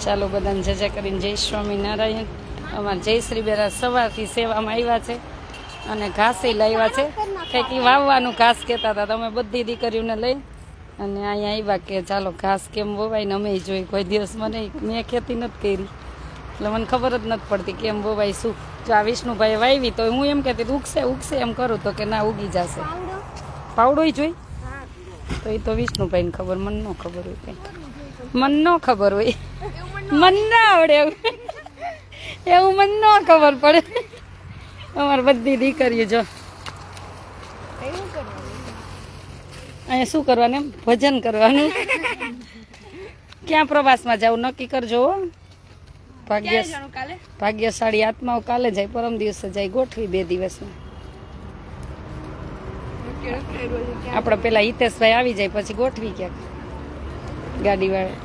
ચાલો બધાને જજા કરીને જય સ્વામિનારાયણ. અમારે જયશ્રી બેરા સવારથી સેવામાં આવ્યા છે અને ઘાસે લાવ્યા છે. કંઈક વાવવાનું ઘાસ કહેતા હતા. તમે બધી દીકરીઓને લઈ અને અહીંયા આવ્યા કે ચાલો ઘાસ કેમ વવાય ને અમે જોઈ. કોઈ દિવસ મેં ખેતી નથી કરી એટલે મને ખબર જ નથી પડતી કેમ વવાય શું. જો આ વિષ્ણુભાઈ વાવી તો હું એમ કહેતી ઉગશે એમ કરું તો કે ના ઉગી જશે. પાવડો જોઈ તો એ તો વિષ્ણુભાઈને ખબર, મને ન ખબર હોય કંઈ. મને ન ખબર હોય, મન ના આવડે એવું મને ન ખબર પડે. અમારે બધી દીકરીઓ જો અહીંયા શું કરવાનું એમ ભજન કરવાનું. ક્યાં પ્રવાસમાં જાવ નક્કી કરજો. ભાગ્યશાળી આત્માઓ કાલે જાય, પરમ દિવસે જાય, ગોઠવી 2 દિવસમાં. આપણે પેલા હિતેશભાઈ આવી જાય પછી ગોઠવી ક્યાંક ગાડી વાળા.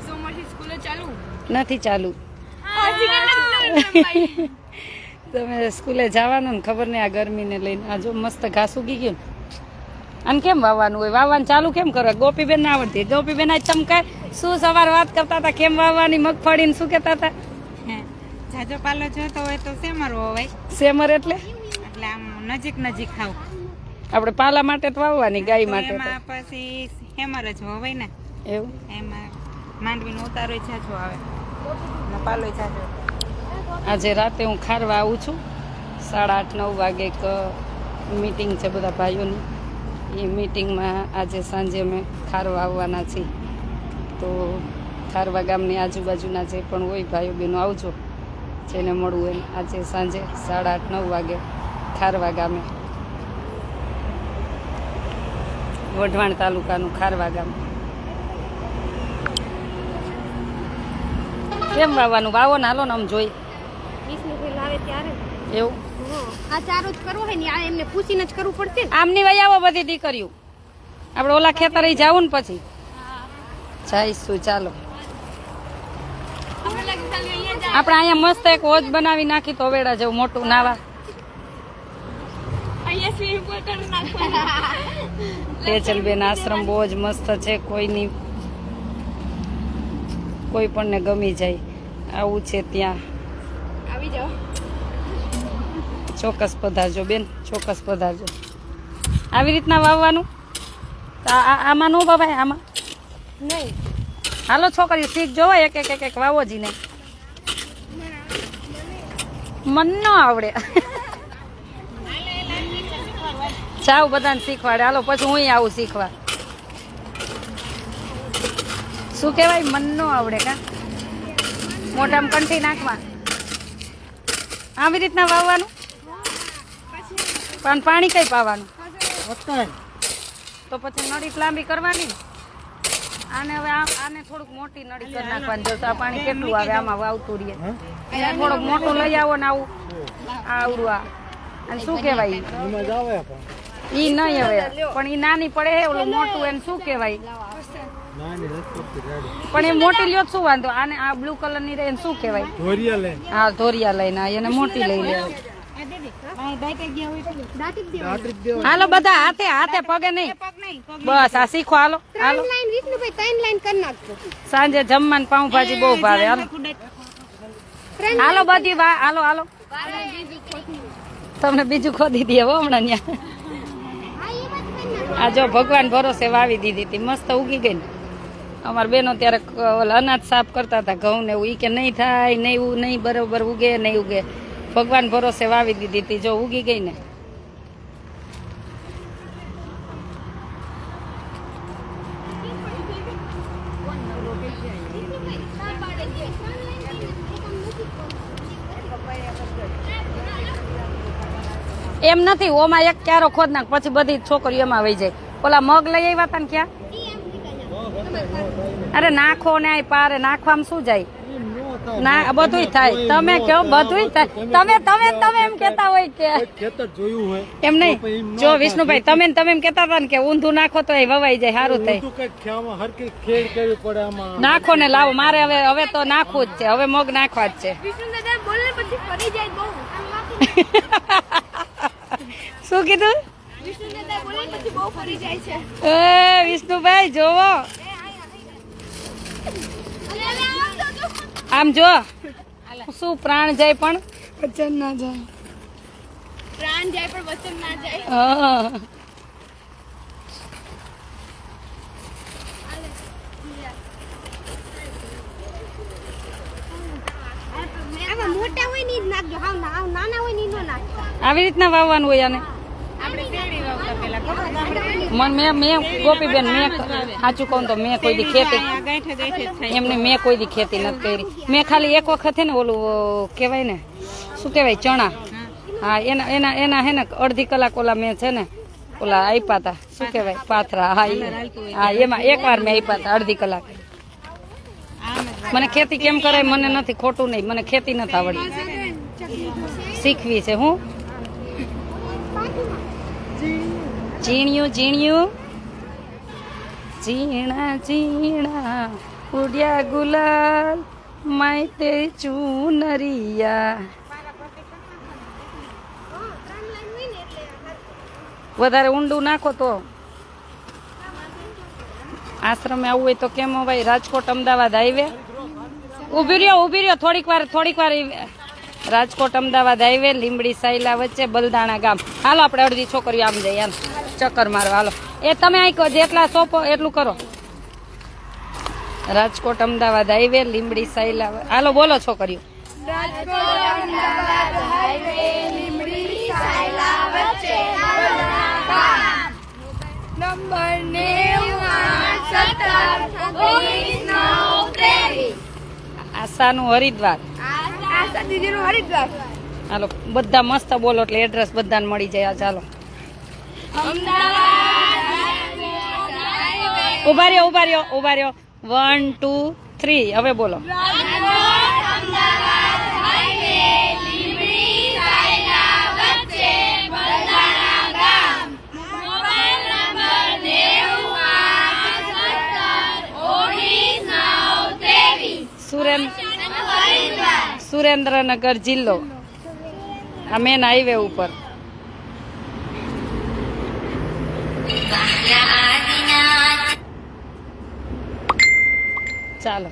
નથી ચાલુ. તમે સ્કૂલે જવાનું ને ખબર નહીં આ ગરમીને લઈને. આ જો મસ્ત ઘાસ ઉગી ગયું. અને કેમ વાવવાનું હોય? વાવવાનું ચાલુ કેમ કરવા? ગોપીબેન ના આવડતી. ગોપીબેન આજ તમે કાંઈ શું સવાર વાત કરતા હતા કેમ વાવવાની મગફળીને શું કહેતા હતા? જાજો પાલો જોતો હોય તો સેમર હોય. સેમર એટલે આમ નજીક ખાવ. આપણે પાલા માટે તો વાવવાની, ગાય માટે એમાં પછી હેમર જ હોય ને. એવું એમાં માંડવીનો ઉતારો જાજો આવે ને પાલો જાજો. આજે રાતે હું ખારવા આવું છું. 8:30-9 વાગે એક મીટિંગ છે બધા ભાઈઓની. એ મીટિંગમાં આજે સાંજે અમે ખારવા આવવાના છીએ. તો ખારવા ગામની આજુબાજુના જે પણ હોય ભાઈઓ બહેનો આવજો, જેને મળવું એમ. આજે સાંજે 8:30-9 વાગે ખારવા ગામે, વઢવાણ તાલુકાનું ખારવા ગામ. કેમ વાવવાનું? વાવો ને હાલો ને આમ જોઈ. એવું આ ચારો જ કરવો હોય ને આ એમને પૂછીને જ કરવું પડશે. આમની વહી આવો બધી દીકરીઓ. આપણે ઓલા ખેતરે જાવું ને પછી જઈશું. ચાલો આપણે અહીંયા મસ્ત એક હોજ બનાવી નાખી તો વેડા જેવું મોટું નાવા. તેજલબેન આશ્રમ બહુ જ મસ્ત છે. કોઈ પણ ને ગમી જાય. આવું છે ત્યાં. આવી જાઓ. ચોક્કસ પધારજો બેન, ચોક્કસ પધારજો. આવી રીતના વાવવાનું. આમાં નો બાબા, આમાં નહીં. હાલો છોકરીઓ શીખ જોવો. એક વાવો જી ને. મન ન આવડે. જાવ બધાને શીખવાડે. હાલો પછી હું આવું શીખવા. શું કહેવાય? મન ન આવડે કા? મોઢામાં કંઠી નાખવા. આવી રીતના વાવવાનું. પણ પાણી કઈ પાવાનું? તો પછી નળી લાંબી કરવાની. આને હવે આને થોડુંક મોટી નળી કરી નાખવાની. જો આ પાણી કેટલું આવે આમાં વાવતું રહીએ. એને થોડુંક મોટું લઈ આવો ને આવું આવડું. અને શું કહેવાય? ઈ નહીં હવે પણ ઈ નાની પડે. ઓલું મોટું એને શું કહેવાય? પણ એ મોટી લ્યો શું વાંધો? આને આ બ્લુ કલર ની રહે શું કહેવાય? હા ધોરિયા લઈને એને મોટી લઈ લેવાય. હાલો બધા હાથે પગે નહીં. બસ આ શીખો. હાલો સાંજે જમવાનું પાઉંભાજી બહુ ભાવે. હાલો બધી હાલો તમને બીજું ખોદી દે હમણાં ત્યાં. આ જો ભગવાન ભરોસે વાવી દીધી હતી, મસ્ત ઉગી ગઈ ને. અમારા બેનો ત્યારે અનાજ સાફ કરતા હતા ઘઉં ને એવું. ઈ કે નહીં થાય, નહીં બરોબર ઉગે, નહીં ઉગે. ભગવાન ભરોસે વાવી દીધી હતી, જો ઉગી ગઈ ને. એમ નથી, ઓમાં એક ક્યારો ખોદ નાખ પછી બધી છોકરીઓ એમાં વહી જાય. ઓલા મગ લઈ આવ્યા હતા ને ક્યાં? અરે નાખો ને આ પારે નાખવામાં શું જાય? ના બધું થાય. તમે કહો બધું થાય. તમે એમ કેતા હોય કે એમ નહીં. જો વિષ્ણુભાઈ તમે એમ કેતા હતા ને કે ઊંધું નાખો તો એ વવાઈ જાય, સારું થાય. નાખો ને લાવો. મારે હવે તો નાખવું જ છે. હવે મગ નાખવા જ છે. શું કીધું? વિષ્ણુભાઈ જોવો આમ જો શું પ્રાણ જાય પણ વચન ના જાય. પ્રાણ જાય પણ વચન ના જાય. હા. આમાં મોટા હોય ને ઈ જ નાખજો. હાવ નાના હોય ને ઈ નો નાખતા. આવી રીતના વાવવાનું હોય આને. આપણે શેરડી વાવતા પેલા ખબર મેં ગોપીબેન મેં સાચું કહું તો મેં કોઈ દી ખેતી ગાંઠે ગાંઠે જ થાય. એમને મેં કોઈ દી ખેતી નથી કરી. મેં ખાલી એક વખત હે ને ઓલું કહેવાય ને શું કહેવાય ચણા હા એના હે ને અડધી કલાક ઓલા મેં છે ને ઓલા આપ્યા હતા શું કહેવાય પાથરા હા એમાં એકવાર મેં આપ્યા હતા અડધી કલાક. મને ખેતી કેમ કરાય મને નથી ખોટું નહીં મને ખેતી નથી આવડતી શીખવી છે હું ઝીણ્યું ઝીણા ઝીણા ઉડ્યા ગુલાલ માયતે ચુનરિયા. વધારે ઊંડું નાખો તો આશ્રમે આવવું હોય તો કેમ ભાઈ રાજકોટ અમદાવાદ હાઈવે ઊભી રહ્યો થોડીક વાર રાજકોટ અમદાવાદ હાઈવે લીંબડી સાયલા વચ્ચે બલદાણા ગામ. હાલો આપણે અડધી છોકરીઓ આમ જઈએ હાલ ચક્કર મારવા હાલો. એ તમે અહીં જેટલા સોંપો એટલું કરો. રાજકોટ અમદાવાદ હાઈવે લીંબડી સાયલા હાલો બોલો છોકરીઓ. આશાનું હરિદ્વાર. હાલો બધા મસ્ત બોલો એટલે એડ્રેસ બધાને મળી જાય. ચાલો ઉભા રહ્યો 1 2 3 હવે બોલો. સુરેન્દ્રનગર જિલ્લો આ મેન હાઈવે ઉપર. ચાલો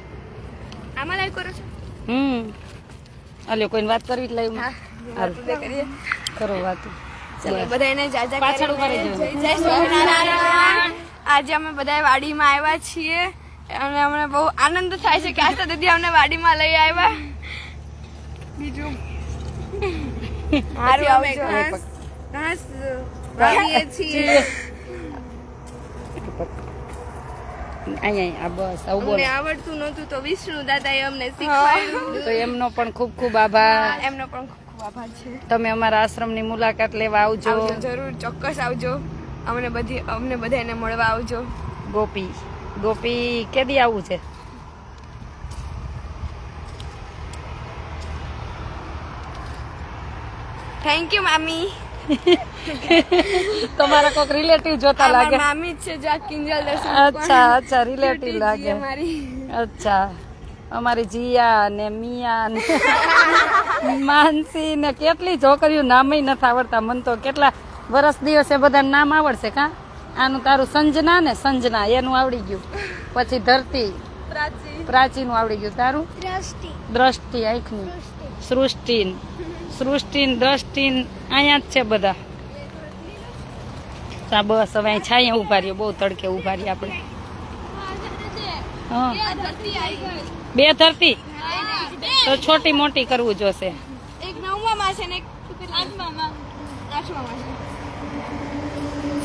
આમાં લાઈક કરો છો? અલ્યો કોઈને વાત કરવી જ લઈ કરો વાત. બધાને જાજા પાછળ ઉભા રહેજો. જય સ્વામિનારાયણ. આજે અમે બધા વાડીમાં આવ્યા છીએ અને અમને બહુ આનંદ થાય છે કે આસ્તા દીદી અમને વાડીમાં લઈ આવ્યા. બીજું હારું અમે ઘાસ વાવીએ છીએ. અહીંયા બસ આવું બોલો. અમને આવડતું નહોતું તો વિષ્ણુ દાદાએ અમને શીખવાડ્યું. તો એમનો પણ ખૂબ ખૂબ આભાર. એમનો પણ ખૂબ ખૂબ આભાર છે. તમે અમારા આશ્રમની મુલાકાત લેવા આવજો. જરૂર ચોક્કસ આવજો. અમને બધાને મળવા આવજો. ગોપી કેદી આવું છે? થેન્ક યુ મામી. તમારા કોઈક રિલેટિવ જોતા લાગે. મામી જ છે જો આ કિંજલ દર્શન. અચ્છા રિલેટિવ લાગે. અચ્છા અમારી જીયા ને મિયા ને માનસી ને કેટલી છોકરીઓ નામય નથી આવડતા. મને તો કેટલા વર્ષ દિવસે બધા નામ આવડશે. કા આનું તારું સંજના એનું આવડી ગયું. પછી ધરતી પ્રાચીનું આવડી ગયું. તારું દ્રષ્ટિ આંખની સૃષ્ટિ દ્રષ્ટિ અહીંયા જ છે બધા. બસ હવે અહીં છાયા ઉભા રહ્યો. બહુ તડકે ઉભા રહ્યા આપણે. હા 2 ધરતી તો છોટી મોટી કરવું જોશે. એક 9માં છે ને એક 8માં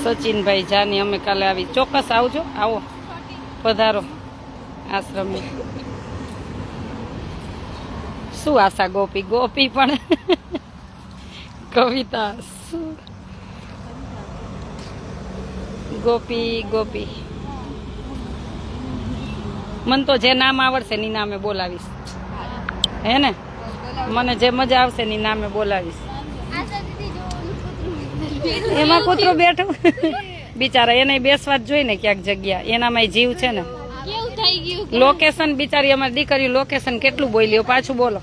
છે. સચિનભાઈ જાની અમે કાલે આવી. ચોક્કસ આવજો. આવો પધારો આશ્રમે. શું આશા ગોપી પણ કવિતા ગોપી મને તો જે નામ આવડશે એની નામે બોલાવીશ. હે ને મને જે મજા આવશે એની નામે બોલાવીશ. એમાં કૂતરું બેઠું બિચારા એને બેસવા જ જોઈ ને ક્યાંક જગ્યા. એનામાં જીવ છે ને. લોકેશન બિચારી અમારી દીકરી લોકેશન કેટલું બોલ્યો પાછું બોલો.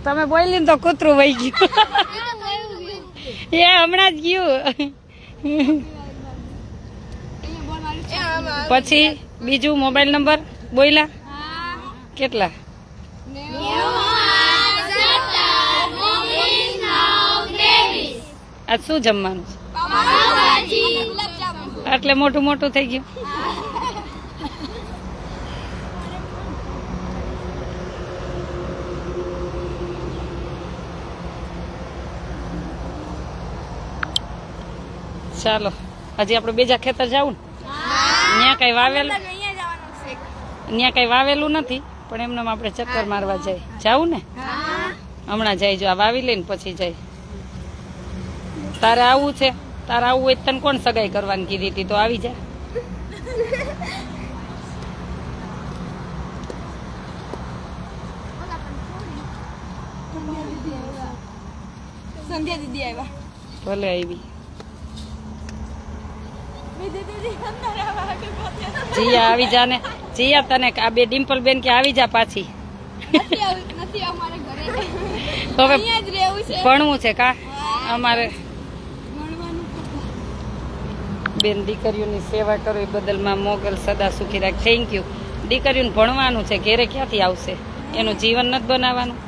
તમે બોલી ને તો કૂતરું વહી ગયું એ હમણાં જ ગયું પછી બીજું મોબાઈલ નંબર બોલ્યા કેટલા આજ શું જમવાનું છે એટલે મોટું મોટું થઈ ગયું ચાલો હજી આપણે બીજા ખેતર જાવું ને ત્યાં કઈ વાવેલું ત્યાં કઈ વાવેલું નથી પણ એમને આપણે ચક્કર મારવા જાય જાવું ને હમણાં જાય જો આ વાવી લઈને પછી જાય તારે આવવું છે તારે આવવું હોય તને કોણ સગાઈ કરવાની કીધી હતી તો આવી જા સંધ્યા દીદી આવ્યા ભલે આવી જીયા આવી જા ને જીયા તને આ બે ડિમ્પલ બેન કે આવી જા પાછી હવે ભણવું છે કા અમારે બેન દીકરીઓની સેવા કરો એ બદલમાં મોગલ સદા સુખી રાખ થેન્ક યુ દીકરીઓને ભણવાનું છે ઘેરે ક્યાંથી આવશે એનું જીવન નથી બનાવવાનું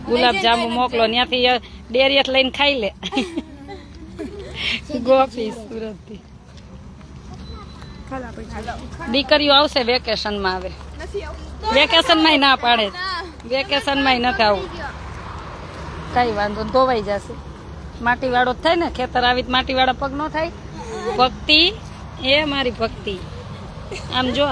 ગુલાબ જાંબુ મોકલો ત્યાંથી ડેરિયત લઈને ખાઈ લે ગોપી સુરત થી દીકરીઓ આવશે વેકેશન માં આવે વેકેશન માં ના પાડે વેકેશન માં નથી આવું કઈ વાંધો ધોવાઈ જશે માટી વાળો થાય ને ખેતર આવી માટી વાળા પગ નો થાય ભક્તિ એ મારી ભક્તિ આમ જો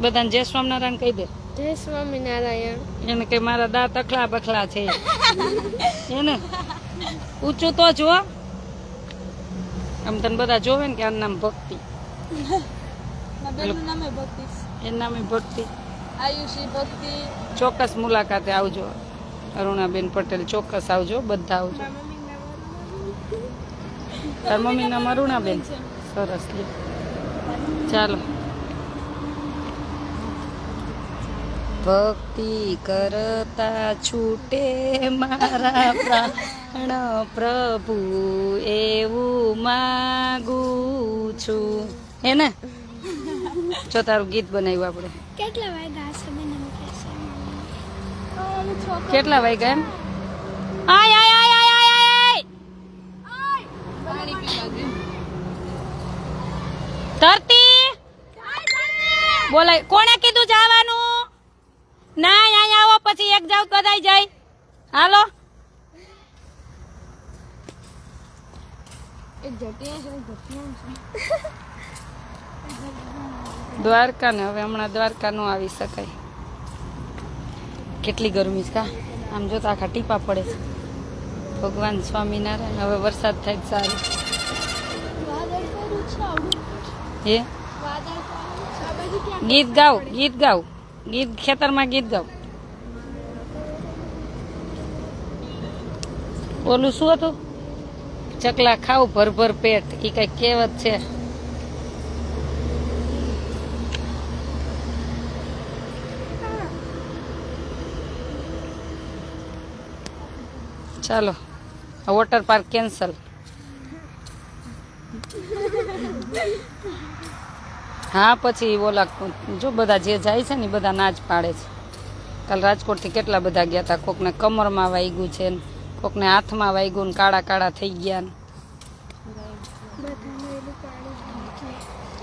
બધાને જય સ્વામિનારાયણ કહી દે જય સ્વામિનારાયણ એને કે મારા દાંત અખલા બખલા છે એને ઊંચું તો જો આમ તને બધા જોવે ને કે આનું નામ ભક્તિ એનું નામે ભક્તિ આયુષી ભક્તિ ચોક્કસ મુલાકાતે આવજો અરુણાબેન પટેલ ચોક્કસ આવજો બધા આવજો તાર મમ્મી નામ અરુણાબેન સરસ લે ચાલો ભક્તિ કરતા છૂટે મારા પ્રાણ પ્રભુ એવું માગું છું હે ને જો તારું ગીત બનાવ્યું આપણે કેટલા વાગ્યા હશે મને કેટલા વાગ્યા એમ આય આય આય આય આય આય પાણી પીવા દે ધરતી બોલાય કોણે કીધું જવાનું ના અહીંયા આવો પછી એક જાવ બધાય જાય હાલો એક જટિયા છે દ્વારકા ને હવે હમણાં દ્વારકા નો આવી શકાય કેટલી ગરમી છે કા આમ જોતા આખા ટીપા પડે છે ભગવાન સ્વામિનારાયણ હવે વરસાદ થાય તો સારું હે ગીત ગાવ ગીત ગાવ ગીત ખેતરમાં ગીત ગાવ ઓલું શું હતું ચકલા ખાવ ભર ભર પેટ એ કઈ કહેવત છે ચાલો વોટર પાર્ક કેન્સલ હા પછી ઓલા જો બધા જે જાય છે ને બધા ના જ પાડે છે કાલ રાજકોટથી કેટલા બધા ગયા હતા કોકને કમરમાં વાગ્યું છે ને કોકને હાથમાં વાગ્યું ને કાળા કાળા થઈ ગયા ને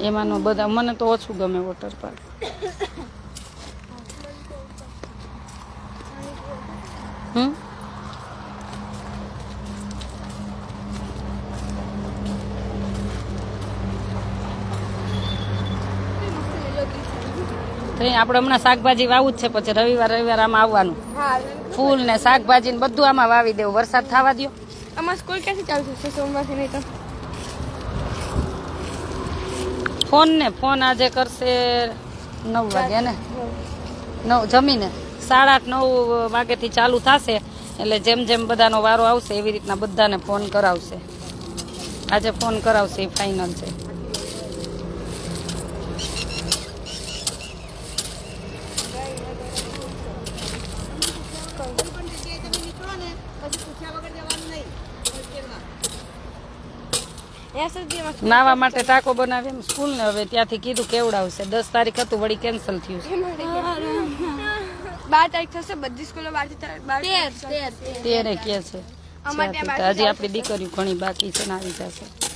એમાંનો બધા મને તો ઓછું ગમે વોટર પાર્ક આપણે હમણાં શાકભાજી વાવું જ છે પછી રવિવાર આમાં આવવાનું ફૂલ ને શાકભાજી ને બધું આમાં વાવી દેવું વરસાદ થવા દો અમાર સ્કૂલ ક્યાંથી ચાલુ થશે સોમવારથી નહીં તો ફોન આજે કરશે 9 વાગે ને 9 જમીને 8:30 9 વાગ્યાથી ચાલુ થશે એટલે જેમ જેમ બધાનો વારો આવશે એવી રીતના બધાને ફોન કરાવશે આજે ફોન કરાવશે એ ફાઇનલ છે નાવા માટે ટાંકો બનાવી એમ સ્કૂલ ને હવે ત્યાંથી કીધું કેવડાવશે 10 તારીખ હતું વળી કેન્સલ થયું છે 12 તારીખ થશે બધી સ્કૂલો 13 તેરે કે છે અમારે ત્યાં તો હજી આપણી દીકરીઓ ઘણી બાકી છે ને આવી જશે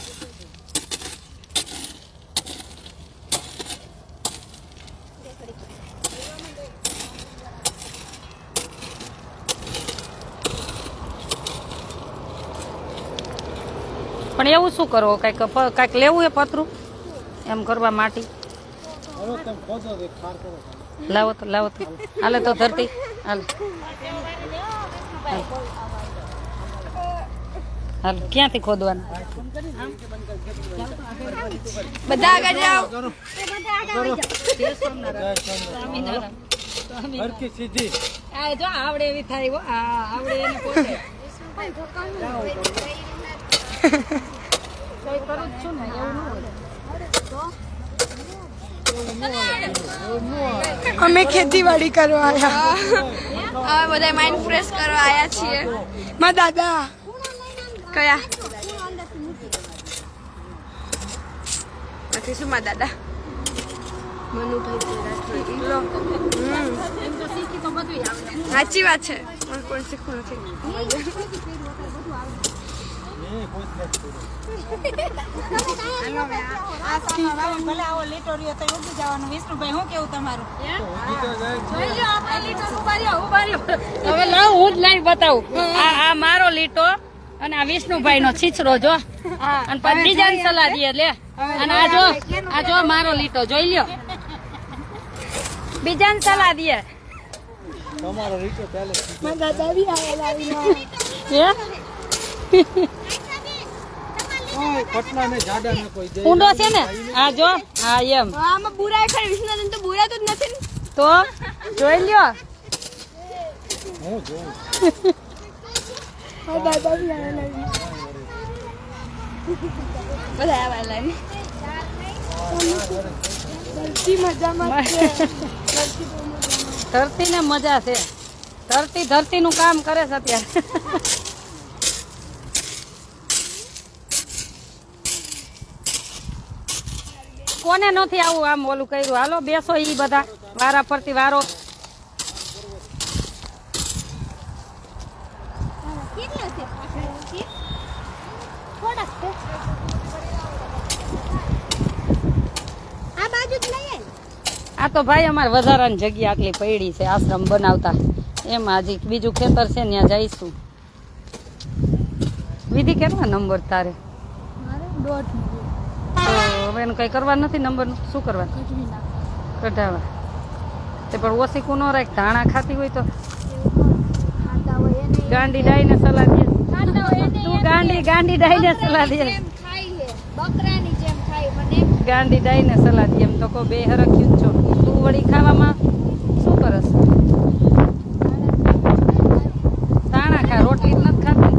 પણ એવું શું કરવો કઈક લેવું હે પતરું એમ કરવા માટી લાવો તો હાલે તો ધરતી હાલ હાલ ક્યાંથી ખોદવાનું બધા આગળ જાઓ જો આવડે એવી થાય આવડે એને પોતે અમે ખેતીવાડી કરવા આવ્યા અમે બધા માઇન્ડ ફ્રેશ કરવા આવ્યા છીએ માં દાદા કયા નથી શું માં દાદા સાચી વાત છે કોઈ શીખવું નથી હવે લાવ હું જ લાઈન બતાવું આ મારો લીટો અને આ વિષ્ણુભાઈ નો છીછરો જો અને પછી બીજાને સલાહ દે લે અને આ જો મારો લીટો જોઈ લ્યો બીજાને સલાહ દે તમારો રીતો પહેલે પટલા ને જાડા ને કોઈ દે ઊંડો છે ને આ જો હા એમ આમાં બુરાય ખરી વિષ્ણુ તો બુરા તો જ નથી ને તો જોઈ લ્યો હું જોઉં દાદા બી આવેલા બધા આવેલા ને ધરતી ને મજા છે ધરતી નું કામ કરે છે અત્યારે કોને નથી આવું આમ ઓલું કર્યું હાલો બેસો ઈ બધા વારા ફરતી વારો આ તો ભાઈ અમારે વધારાની જગ્યા આટલી પડી છે આશ્રમ બનાવતા એમાં હજી બીજું ખેતર છે ત્યાં જઈશું વિધિ કેટલા નંબર તારે તો હવે એનું કઈ કરવા નથી નંબરનું શું કરવાનું કઢાવા તે પણ ઓસીકું ન રાખ ધાણા ખાતી હોય તો ગાંડી ડાઈને સલાહ દે તું ગાંડી ડાઈને સલાહ દે ગાંડી ડાઈને સલાહ દે એમ તો કહો બે હરખ્યું જ છો તું વળી ખાવામાં શું કરસ ધાણા ખા રોટલી જ નથી ખાતી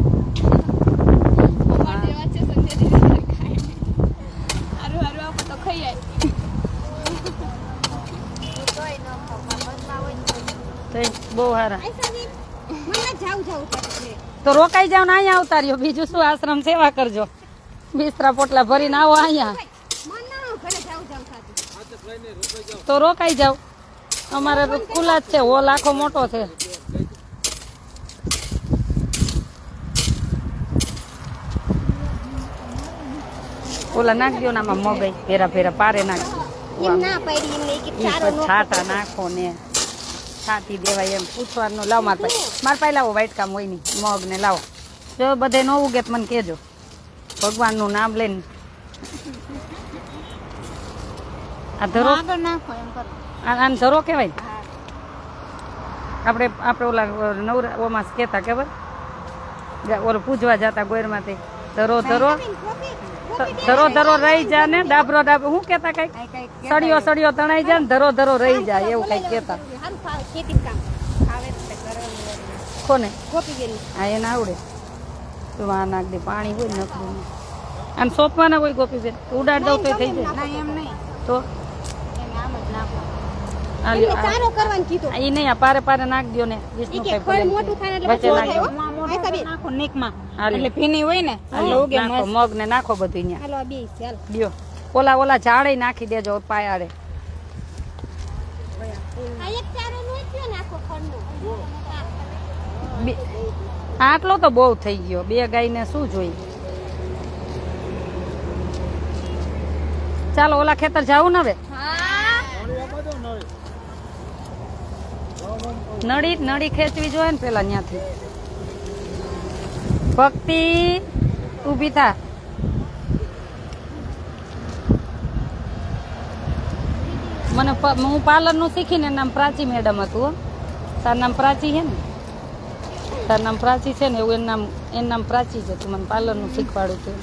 બહુ સારા તો રોકાઈ જાવ ને અહીંયા આવતા રહ્યો બીજું શું આશ્રમ સેવા કરજો બિસ્તરા પોટલા ભરીને આવો અહીંયા તો રોકાઈ જાવ અમારે ખુલ્લા જ છે હોલ આખો મોટો છે ઓલા નાખ દો ને આમાં મગઈ ફેરા પારે નાખ છાટા નાખો ને છાટી દેવાય એમ પૂછવાનું લાવ માર પાસે લાવો વ્હાઈટ કામ હોય નહીં મગ ને લાવો જો બધે ન ઉગે તો મને કહેજો ભગવાનનું નામ લઈને આ ધરો આને ધરો કહેવાય આપણે ઓલા નવરા ઓમાં કહેતા ખબર ઓલો પૂજવા જતા ગોયરમાંથી ધરો રહી જા ને ડાબરો શું કેતા કઈક સળિયો તણાઈ જાય ને ધરો રહી જાય એવું કઈક કેતા કોને હા એને આવડે તો આ નાખ દે પાણી હોય નકરું આને સોંપવાના હોય ગોપીબેન ઉડાડ દઉં તો થઈ જાય તો એ નહીં આ પારે નાખ દો ને વિષ્ણુભાઈ વચ્ચે નાખ દો નાખો નીકમાં હાલે. એટલે ભીની હોય ને એટલે ઉગે નાખો મસ્ત. મગ ને નાખો બધું ત્યાં દ્યો ઓલા ઝાડે નાખી દેજો પાયાડે આટલો તો બહુ થઈ ગયો 2 ગાયને શું જોઈ ચાલો ઓલા ખેતર જાવું ને હવે નળી ખેંચવી જોઈએ ને પેલા ત્યાંથી ભક્તિ ઊભી થા હું પાર્લર નું શીખીને નામ પ્રાચી મેડમ હતું હો. તાર નામ પ્રાચી છે ને તાર નામ પ્રાચી છે ને એવું એનું નામ પ્રાચી છે તું મને પાર્લર નું શીખવાડું છું